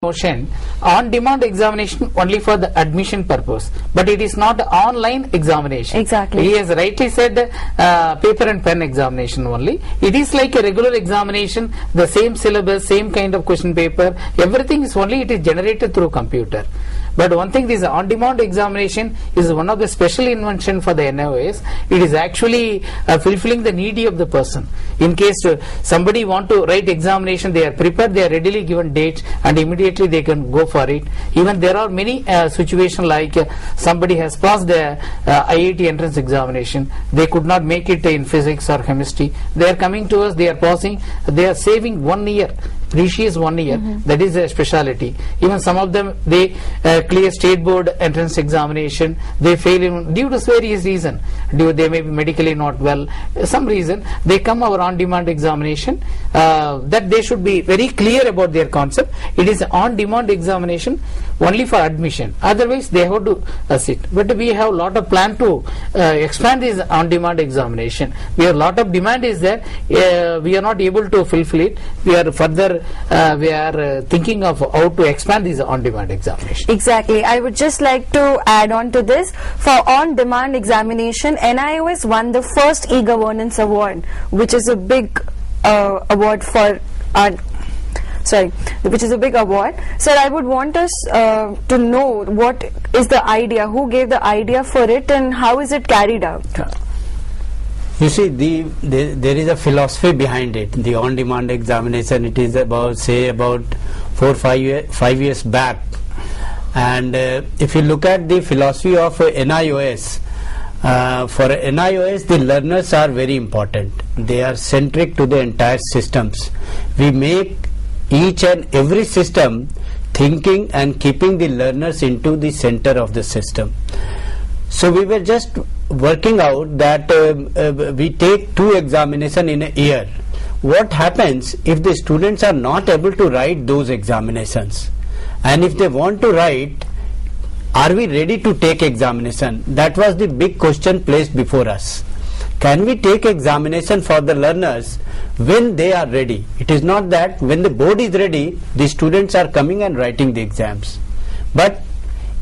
notion on-demand examination only for the admission purpose, but it is not online examination. Exactly. He has rightly said paper and pen examination only. It is like a regular examination, the same syllabus, same kind of question paper, everything is only it is generated through computer. But one thing, this on-demand examination is one of the special invention for the NIOS. It is actually fulfilling the need of the person. In case somebody want to write examination, they are prepared, they are readily given dates and immediately they can go for it. Even there are many situations like somebody has passed the IIT entrance examination, they could not make it in physics or chemistry. They are coming to us, they are passing, they are saving 1 year. Precious 1 year. That is a speciality. Even some of them, they clear state board entrance examination, they fail in due to various reason. They may be medically not well, some reason they come our on-demand examination. That they should be very clear about their concept. It is on-demand examination only for admission, otherwise they have to sit. But we have lot of plan to expand this on-demand examination. We have lot of demand is there, we are not able to fulfill it. We are further we are thinking of how to expand this on-demand examination. Exactly. I would just like to add on to this. For on-demand examination, NIOS won the first e-governance award, which is a big award for which is a big award. Sir, I would want us to know what is the idea, who gave the idea for it, and how is it carried out? You see, there is a philosophy behind it. The on-demand examination, it is about, say, about 4 or 5 years back. And if you look at the philosophy of NIOS, for NIOS, the learners are very important. They are centric to the entire systems. We make each and every system thinking and keeping the learners into the center of the system. So we were just working out that we take 2 examinations in a year. What happens if the students are not able to write those examinations? And if they want to write, are we ready to take examination? That was the big question placed before us. Can we take examination for the learners when they are ready? It is not that when the board is ready, the students are coming and writing the exams. But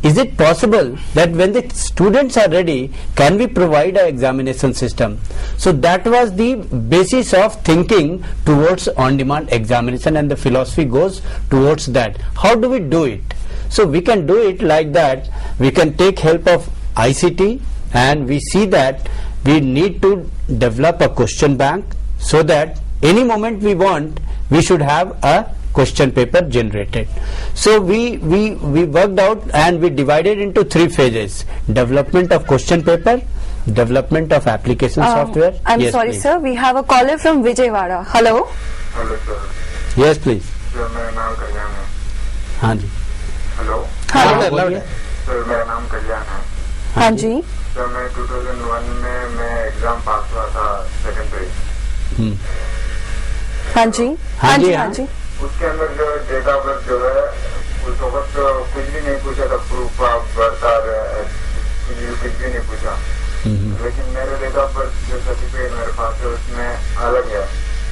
is it possible that when the students are ready, can we provide an examination system? So that was the basis of thinking towards on-demand examination, and the philosophy goes towards that. How do we do it? So we can do it like that. We can take help of ICT, and we see that we need to develop a question bank so that any moment we want, we should have a question paper generated. So we worked out and we divided into 3 phases: development of question paper, development of application software. I'm yes, sorry, please. sir. We have a caller from Vijayawada. Hello. Hello sir. Yes, please. Sir मेरा नाम कल्याण है। हाँ जी। Hello. हाँ बोलिए। Sir मेरा नाम कल्याण है। हाँ जी। सर मैं 2001 में मैं एग्जाम पास हुआ था सेकेंडरी। हाँ जी। हाँ जी, हाँ हाँ। जी। उसके अंदर जो डेट ऑफ बर्थ जो है उस वक्त कुछ भी नहीं पूछा था, प्रूफ ऑफ बर्थ और कुछ भी नहीं पूछा। लेकिन मेरे डेट ऑफ बर्थ जो सर्टिफिकेट मेरे पास है उसमें अलग है,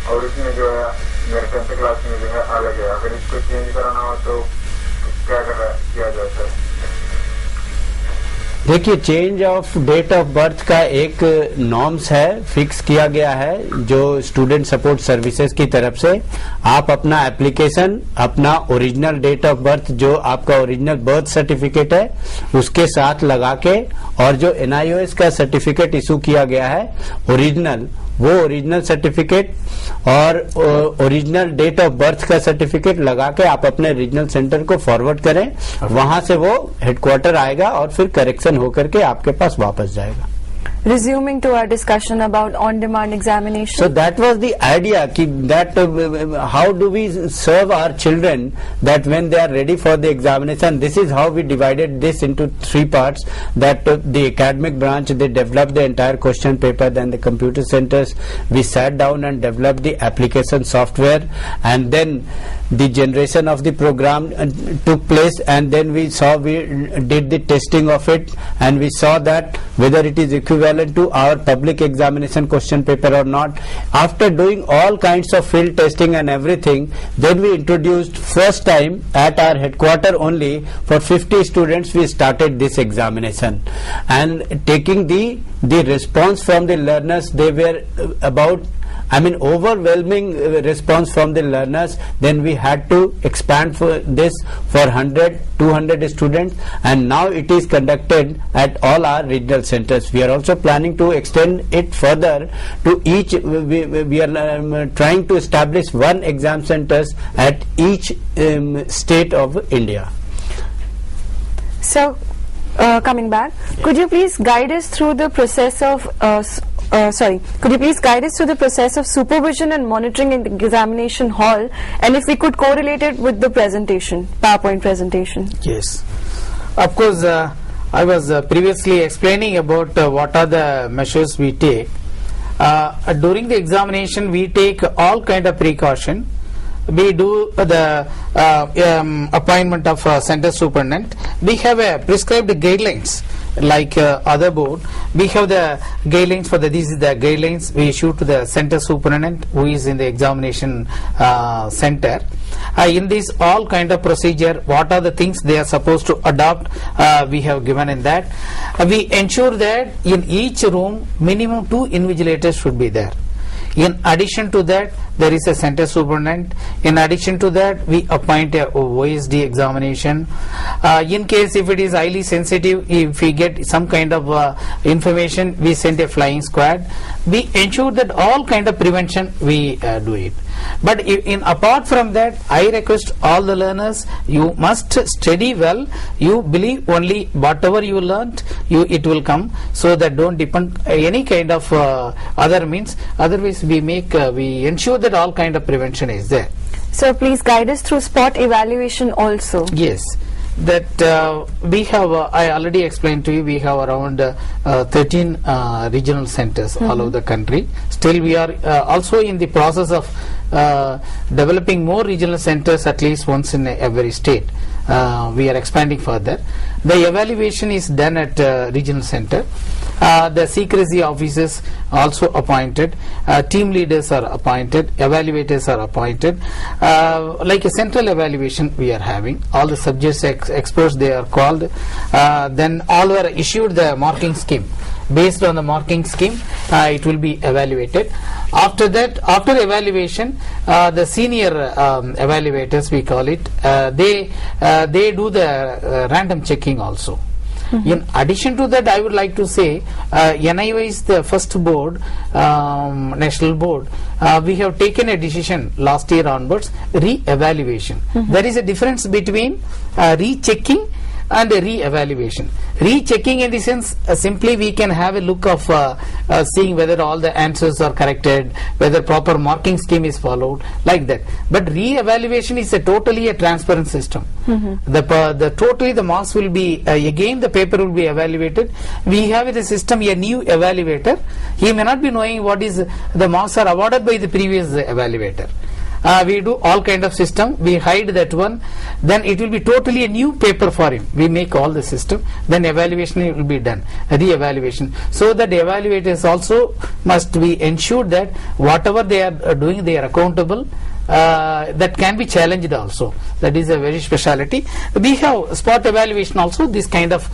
और उसमें जो है मेरे 10th क्लास में जो है अलग है। अगर इसको चेंज कराना हो तो क्या किया जाए सर? देखिए, change of date of birth का एक नॉर्म्स है, फिक्स किया गया है जो स्टूडेंट सपोर्ट सर्विसेज की तरफ से। आप अपना एप्लीकेशन, अपना ओरिजिनल डेट ऑफ बर्थ, जो आपका ओरिजिनल बर्थ सर्टिफिकेट है, उसके साथ लगा के, और जो NIOS का सर्टिफिकेट इशू किया गया है ओरिजिनल, वो ओरिजिनल सर्टिफिकेट और ओरिजिनल डेट ऑफ बर्थ का सर्टिफिकेट लगा के आप अपने रीजनल सेंटर को फॉरवर्ड करें। वहां से वो हेडक्वार्टर आएगा और फिर करेक्शन होकर के आपके पास वापस जाएगा। Resuming to our discussion about on-demand examination. So that was the idea, that how do we serve our children that when they are ready for the examination. This is how we divided this into 3 parts, that the academic branch, they developed the entire question paper, then the computer centers, we sat down and developed the application software, and then the generation of the program took place, and then we did the testing of it, and we saw that whether it is equivalent to our public examination question paper or not. After doing all kinds of field testing and everything, then we introduced first time at our headquarter only for 50 students we started this examination, and taking the response from the learners, they were overwhelming response from the learners. Then we had to expand for this for 100, 200 students, and now it is conducted at all our regional centers. We are also planning to extend it further to each. We are trying to establish one exam centers at each state of India. So, coming back, could you please guide us through the process of supervision and monitoring in the examination hall, and if we could correlate it with the presentation, PowerPoint presentation? Yes, of course. I was previously explaining about what are the measures we take. During the examination, we take all kind of precaution. We do the appointment of center superintendent. We have a prescribed guidelines like other board. We have the guidelines for these is the guidelines we issue to the center superintendent who is in the examination center. In this all kind of procedure, what are the things they are supposed to adopt, we have given in that. We ensure that in each room minimum 2 invigilators should be there. In addition to that, there is a center superintendent. In addition to that, we appoint a OSD examination. In case if it is highly sensitive, if we get some kind of information, we send a flying squad. We ensure that all kind of prevention we do it. But apart from that, I request all the learners, you must study well. You believe only whatever you learnt, it will come. So that don't depend any kind of other means. Otherwise, we ensure that all kind of prevention is there. So please guide us through spot evaluation also. Yes. That we have, I already explained to you, we have around 13 regional centers all over the country. Still we are also in the process of developing more regional centers at least once in every state. We are expanding further. The evaluation is done at regional center. The secrecy officers also appointed, team leaders are appointed, evaluators are appointed. Like a central evaluation we are having, all the subjects experts they are called, then all were issued the marking scheme. Based on the marking scheme, it will be evaluated. After that, after evaluation, the senior evaluators we call it, they do the random checking also. In addition to that, I would like to say NIOA is the first board, national board. We have taken a decision last year onwards, re-evaluation. There is a difference between rechecking and a re-evaluation. Rechecking in the sense simply we can have a look of seeing whether all the answers are corrected, whether proper marking scheme is followed, like that. But re-evaluation is totally a transparent system. Totally the marks will be again the paper will be evaluated. We have in the system a new evaluator. He may not be knowing what is the marks are awarded by the previous evaluator. We do all kind of system, we hide that one, then it will be totally a new paper for him. We make all the system, then evaluation will be done, re-evaluation. So that the evaluators also must be ensured that whatever they are doing, they are accountable. That can be challenged also. That is a very speciality. We have spot evaluation also. This kind of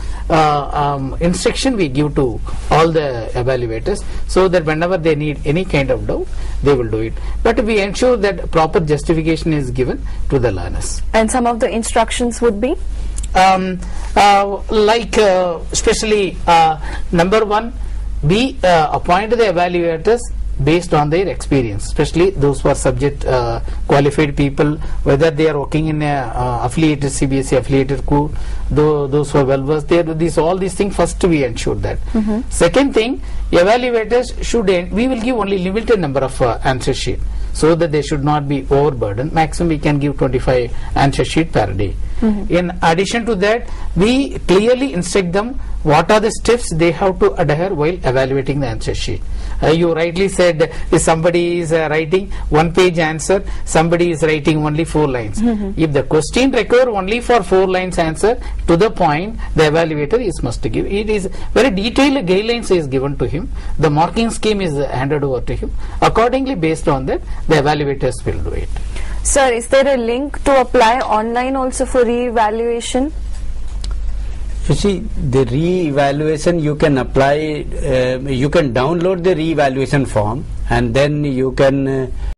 instruction we give to all the evaluators, so that whenever they need any kind of doubt, they will do it. But we ensure that proper justification is given to the learners. And some of the instructions would be? Especially number one, we appoint the evaluators based on their experience, especially those who are subject qualified people, whether they are working in a affiliated CBSE affiliated school, those who are well versed there. All these things first we ensure that. Second thing, evaluators should we will give only limited number of answer sheet, so that they should not be overburdened. Maximum we can give 25 answer sheet per day. In addition to that, we clearly instruct them what are the steps they have to adhere while evaluating the answer sheet. You rightly said, if somebody is writing 1-page answer, somebody is writing only 4 lines. If the question require only for 4 lines answer, to the point, the evaluator is must give. It is very detailed guidelines is given to him. The marking scheme is handed over to him. Accordingly, based on that, the evaluators will do it. Sir, is there a link to apply online also for re-evaluation? You see, the re-evaluation you can apply, you can download the re-evaluation form, and then you can